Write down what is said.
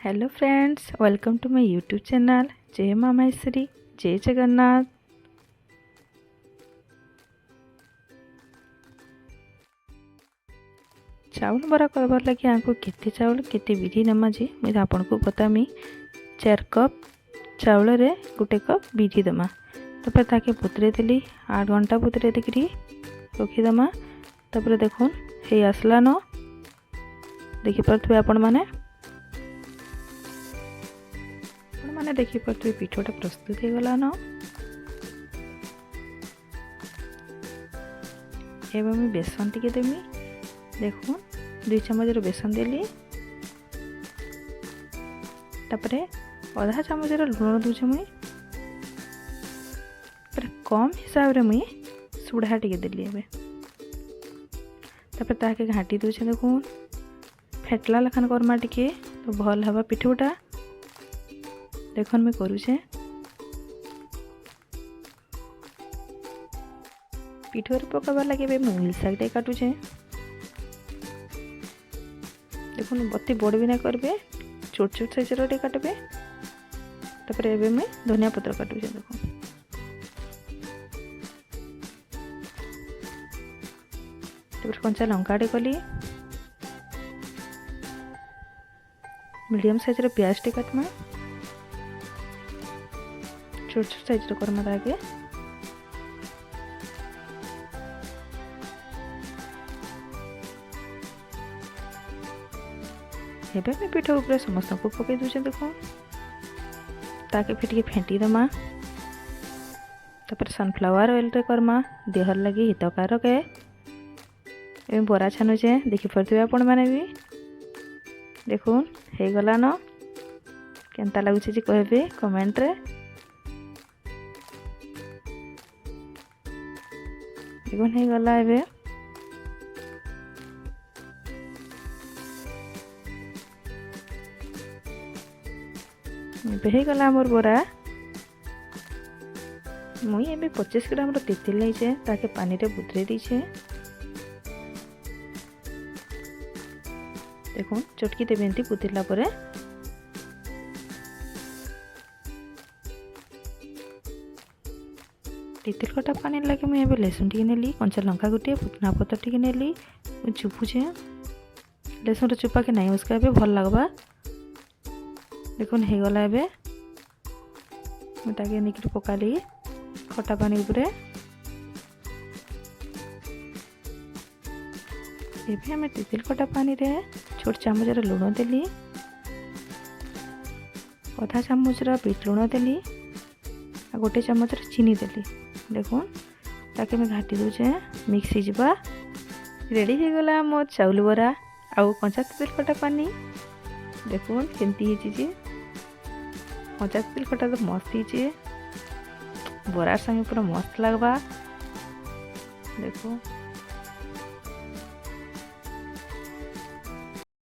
Hello friends, welcome to my YouTube channel जय माँ माहेश्वरी। जय जगन्नाथ। चाउल बरा करबार लगे आमको केते चाउल केते विधि नमा जे मुझे आपन को बतामी। 4 कप चाउल रे 1 कप विधि दमा। तापर ताके पुतरे देली 8 घंटा पुतरे देकरी रखी दमा। तापर देखुन हे आसला न देखि परथबे आपण माने देखी पारे पिठोटा प्रस्तुत हो गला न। एवं बेसन टिके देमी। देखो 2 चम्मच बेसन देली। तापरे आधा चम्मच लुण दूचे मुई। कम हिसाब रे मुई सुढ़ा टिके देली। एबे तापर ताके घाटी दूचे। देखो फेटला लखन करमा टिके तो भल हवा पिठोटा। देखन मैं करूचे पिठोर पकाबार लगे मुल शाग काटुचे। देखो बत्ती बड़ भी ना करबे, छोट छोट साइज रे काटबे। तापर एबे मैं धनिया पत्र काटुचे। देखो तापर कंचा लंका कली। मीडियम साइज रे प्याज टे काटमा। छोट छोट साइज करमा आगे। एबे मैं पिठो ऊपर समस्त को पकई दूचे। देखो ताके फिर फेंटी दमा। तापर सनफ्लावर ऑयल रे करमा देहर लगी हितकार के। एबे बरा छानुचे देखि परथबे आपण माने भी। देखो हे गला न केनता लागुचे जे कहबे कमेंट रे। देखो नहीं गला। एबे एबे गला मोर बोरा। मुई एबे 25 ग्राम रो तेतिल लैछे ताके पानी रे बुतरे दीछे। देखो चटकी देबे एंती बुतरला परे। तेतिल कटा पानी लगे मुझे लहसुन टी नेली, कंचा लंका गोटे, पुदना पत्र टी नेली। चुपुचे लहसुन चुपा के नहीं उसका एबे भल लगबा। देखो हो गला। एबे मुझे निकली पकाली खटा पानी उपरे। एबे हमें तेतिल कटा पानी रे छोट चामच लुण देली। आधा चामच बीट लुण देली। 1 चम्मच चीनी देली। देखो ताके मैं घाटी दूचे मिक्स हो जावा। रेडी हो गला मो चाउल बरा आउ कंचा तेतिल कटा पानी। देखो केमती हिची जे कंचा तेतिल कटा तो मस्त हिची। बरा संगे पूरा मस्त लगवा। देखो